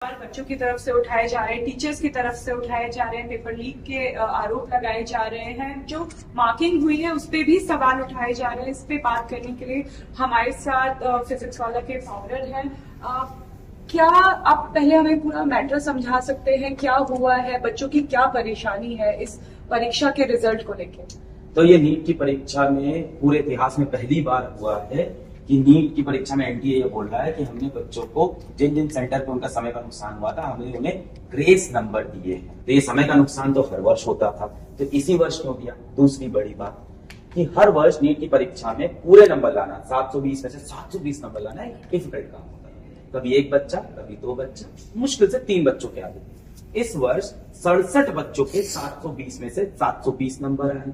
बच्चों की तरफ से उठाए जा रहे हैं, टीचर्स की तरफ से उठाए जा रहे हैं, पेपर लीक के आरोप लगाए जा रहे हैं, जो मार्किंग हुई है उस पर भी सवाल उठाए जा रहे हैं। इस पे बात करने के लिए हमारे साथ फिजिक्स वाला के फाउंडर हैं। क्या आप पहले हमें पूरा मैटर समझा सकते हैं, क्या हुआ है, बच्चों की क्या परेशानी है इस परीक्षा के रिजल्ट को लेकर? तो ये नीट की परीक्षा में पूरे इतिहास में पहली बार हुआ है कि नीट की परीक्षा में एनटीए ये बोल रहा है कि हमने बच्चों को जिन जिन सेंटर पे उनका समय का नुकसान हुआ था हमने उन्हें ग्रेस नंबर दिए हैं। तो ये समय का नुकसान तो हर वर्ष होता था, तो इसी वर्ष क्यों दिया? दूसरी बड़ी बात कि हर वर्ष नीट की परीक्षा में पूरे नंबर लाना, 720 में से 720 नंबर लाना एक डिफिकल्ट काम होता है। कभी एक बच्चा, कभी दो बच्चा, मुश्किल से 3 बच्चों के आगे। इस वर्ष 67 बच्चों के 720 में से 720 नंबर आए।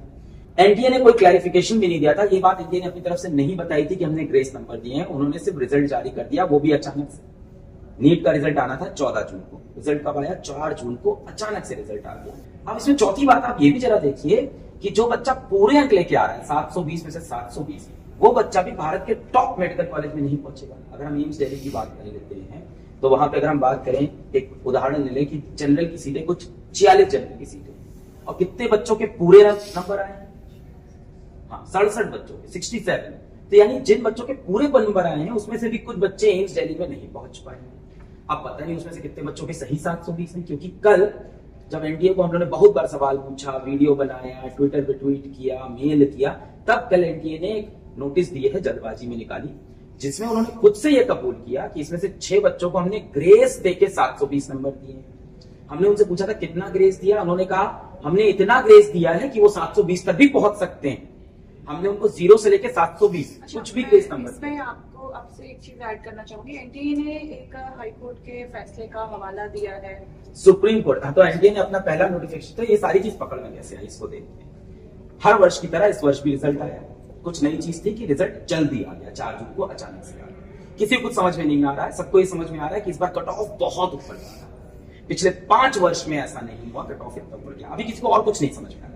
एनटीए ने कोई क्लैरिफिकेशन भी नहीं दिया था। ये बात एनटीए ने अपनी तरफ से नहीं बताई थी कि हमने ग्रेस नंबर दिए हैं। उन्होंने सिर्फ रिजल्ट जारी कर दिया, वो भी अचानक से। नीट का रिजल्ट आना था 14 जून को, रिजल्ट कब आया? 4 जून को अचानक से रिजल्ट आ गया। अब इसमें चौथी बात आप ये भी जरा देखिए कि जो बच्चा पूरे अंक लेके आ रहा है 720 में से 720, वो बच्चा भी भारत के टॉप मेडिकल कॉलेज में नहीं पहुंचेगा। अगर हम एम्स दिल्ली की बात कर लेते हैं तो वहां पे अगर हम बात करें, एक उदाहरण ले लें कि जनरल की सीटें कुछ 46 जनरल की सीटें, और कितने बच्चों के पूरे नंबर आए? हाँ, 67 बच्चों के 67। तो यानी जिन बच्चों के पूरे नंबर आए हैं उसमें से भी कुछ बच्चे एम्स दिल्ली में नहीं पहुंच पाए। अब पता नहीं उसमें से कितने बच्चों के सही 720 हैं, क्योंकि कल जब एनटीए को हम लोगों ने बहुत बार सवाल पूछा, वीडियो बनाया, ट्विटर पे ट्वीट किया, मेल किया, तब कल एनटीए ने एक नोटिस दिए है, जल्दबाजी में निकाली, जिसमें उन्होंने खुद से यह कबूल किया कि इसमें से 6 बच्चों को हमने ग्रेस देके 720 नंबर दिए। हमने उनसे पूछा था कितना ग्रेस दिया, उन्होंने कहा हमने इतना ग्रेस दिया है कि वो 720 तक भी पहुंच सकते हैं। हमने उनको 0 से लेके 720 कुछ भी ग्रेस नंबर। इसमें आपको आपसे एक चीज ऐड करना चाहूंगी। एनटीए ने एक हाई कोर्ट के फैसले का हवाला दिया है, सुप्रीम कोर्ट का। तो एनटीए ने अपना पहला नोटिफिकेशन, तो ये सारी चीज पकड़ में कैसे आई इसको देखते हैं। हर वर्ष की तरह इस वर्ष भी रिजल्ट आया। कुछ नई चीज थी कि रिजल्ट जल्दी आ गया, 4 जून को अचानक से आ गया। किसी को कुछ समझ में नहीं आ रहा है, सबको ये समझ में आ रहा है कि इस बार कट ऑफ बहुत ऊपर जा रहा है। पिछले 5 वर्ष में ऐसा नहीं हुआ, कट ऑफ इतना ऊपर गया। अभी किसी को और कुछ नहीं समझ में आ रहा है।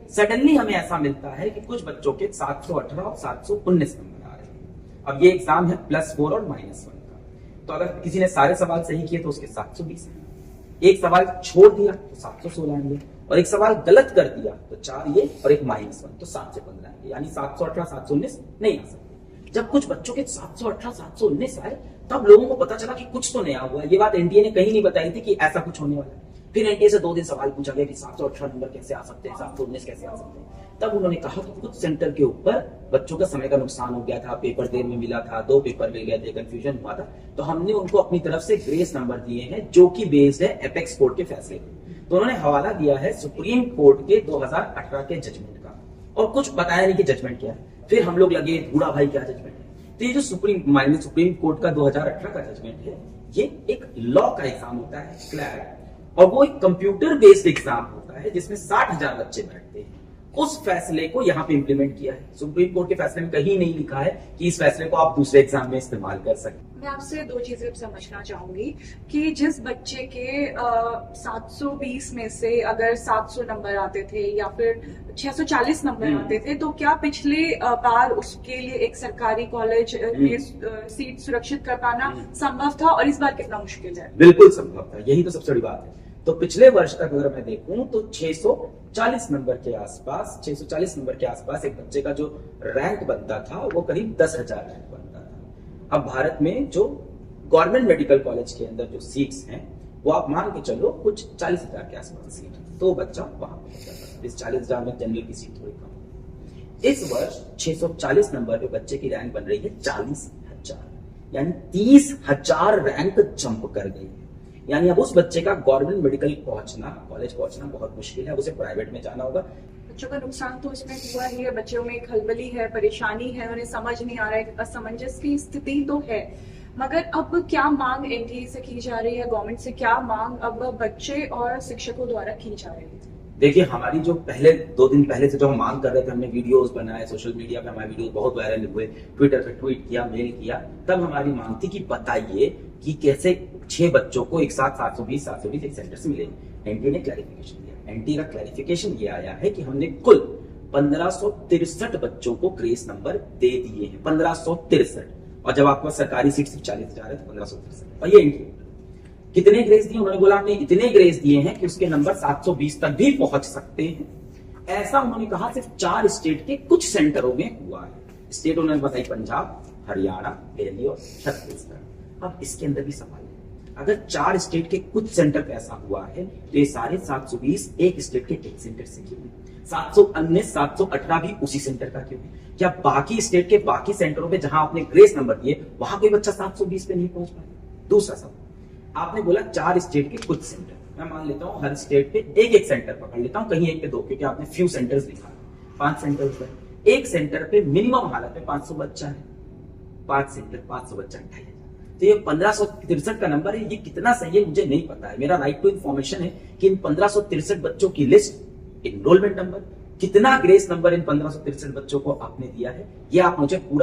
सडनली हमें ऐसा मिलता है कि कुछ बच्चों के 718 और 719 नंबर आ रहे हैं। अब ये एग्जाम है +4 और -1 का, तो अगर किसी ने सारे सवाल सही किए तो उसके 720 हैं। एक सवाल छोड़ दिया तो 716 आएंगे, और एक सवाल गलत कर दिया तो 4 ये और एक -1, तो 7 से 15 आएंगे, यानी 718 719 नहीं आ सकते। जब कुछ बच्चों के 718 719 आए तब लोगों को पता चला कि कुछ तो नया हुआ। ये बात एनटीए ने कहीं नहीं बताई थी कि ऐसा कुछ होने वाला है। फिर एनटीए से 2 दिन सवाल पूछा गया कि 718 नंबर कैसे आ सकते हैं, 719 कैसे आ सकते हैं। तब उन्होंने कहा कि कुछ सेंटर के ऊपर बच्चों का समय का नुकसान हो गया था, पेपर देर में मिला था, 2 पेपर मिल गए थे, कंफ्यूजन हुआ था, तो हमने उनको अपनी तरफ से ग्रेस नंबर दिए हैं, जो कि बेस्ड है एपेक्स कोर्ट के फैसले पे। तो उन्होंने हवाला दिया है सुप्रीम कोर्ट के 2018 के जजमेंट का, और कुछ बताया नहीं कि जजमेंट क्या है। फिर हम लोग लगे बूढ़ा भाई क्या जजमेंट है। तो ये जो सुप्रीम कोर्ट का 2018 का जजमेंट है, ये एक लॉ का एग्जाम होता है, क्लैट, और वो एक कंप्यूटर बेस्ड एग्जाम होता है जिसमें 60,000 बच्चे बैठते हैं। उस फैसले को यहाँ पे इंप्लीमेंट किया है। सुप्रीम कोर्ट के फैसले में कहीं नहीं लिखा है कि इस फैसले को आप दूसरे एग्जाम में इस्तेमाल कर सकते। मैं आपसे 2 चीजें समझना चाहूंगी कि जिस बच्चे के 720 में से अगर 700 नंबर आते थे या फिर 640 नंबर आते थे, तो क्या पिछले बार उसके लिए एक सरकारी कॉलेज में सीट सुरक्षित कर पाना संभव था, और इस बार कितना मुश्किल है? बिल्कुल संभव था, यही तो सबसे बड़ी बात है। तो पिछले वर्ष तक अगर मैं देखूं तो 640 नंबर के आसपास, 640 नंबर के आसपास एक बच्चे का जो रैंक बनता था वो करीब 10,000 रैंक बनता था। अब भारत में जो गवर्नमेंट मेडिकल कॉलेज के अंदर जो सीट्स हैं वो आप मान के चलो कुछ 40,000 के आसपास सीट है, तो बच्चा वहां पहुंच जाता है। इस 40,000 में जनरल की सीट थोड़ी कम। इस वर्ष 640 नंबर पे बच्चे की रैंक बन रही है 40,000, यानी 30,000 रैंक जंप कर गई है। यानी अब उस बच्चे का गवर्नमेंट मेडिकल कॉलेज पहुंचना बहुत मुश्किल है, उसे प्राइवेट में जाना होगा। बच्चों का नुकसान तो इसमें हुआ ही है, बच्चों में खलबली है, परेशानी है, उन्हें समझ नहीं आ रहा है, असमंजस की स्थिति तो है। मगर अब क्या मांग एनटीए से की जा रही है, गवर्नमेंट से क्या मांग अब बच्चे और शिक्षकों द्वारा की जा रही है? देखिए, हमारी जो पहले 2 दिन पहले से जो हम मांग कर रहे थे, हमने वीडियोस बनाए, सोशल मीडिया पे हमारे वीडियोस बहुत वायरल हुए, ट्विटर पे ट्वीट किया, मेल किया, तब हमारी मांग थी कि बताइए कि कैसे 6 बच्चों को एक साथ 720 एक सेंटर से मिले। एनटीए ने क्लैरिफिकेशन दिया। एनटीए का क्लैरिफिकेशन ये आया है कि हमने कुल 1563 बच्चों को ग्रेस नंबर दे दिए हैं, 1563। और जब आपका सरकारी सीट सिर्फ 40,000 है तो 1563, और ये एनटीए। कितने ग्रेस दिए? उन्होंने बोला हमने इतने ग्रेस दिए हैं कि उसके नंबर 720 तक भी पहुंच सकते हैं। ऐसा उन्होंने कहा सिर्फ 4 स्टेट के कुछ सेंटरों में हुआ है। स्टेट उन्होंने बताई पंजाब, हरियाणा, दिल्ली और छत्तीसगढ़। अब इसके अंदर भी सवाल है, अगर 4 स्टेट के कुछ सेंटर पे ऐसा हुआ है तो ये सारे 720 एक स्टेट के एक सेंटर से क्यों है? 719, 718 भी उसी सेंटर का क्यों है? क्या बाकी स्टेट के बाकी सेंटरों पे जहां आपने ग्रेस नंबर दिए वहां कोई बच्चा 720 पे नहीं पहुंच पाया? दूसरा सवाल, आपने बोला 4 स्टेट के कुछ सेंटर, मैं मान लेता हूं हर स्टेट पे एक एक सेंटर पकड़ लेता हूं, कहीं एक पे 2, क्योंकि आपने फ्यू सेंटर्स लिखा, 5 सेंटर पर, एक सेंटर पे मिनिमम हालत में 500 बच्चा है, 5 सेंटर 500 बच्चा 28,000, तो ये 1563 का नंबर है। ये कितना सही है मुझे नहीं पता है, मेरा राइट टू इन्फॉर्मेशन है कि इन 1563 बच्चों की लिस्ट, एनरोलमेंट नंबर, कितना ग्रेस नंबर इन 1563 बच्चों को आपने दिया है, ये आप मुझे पूरा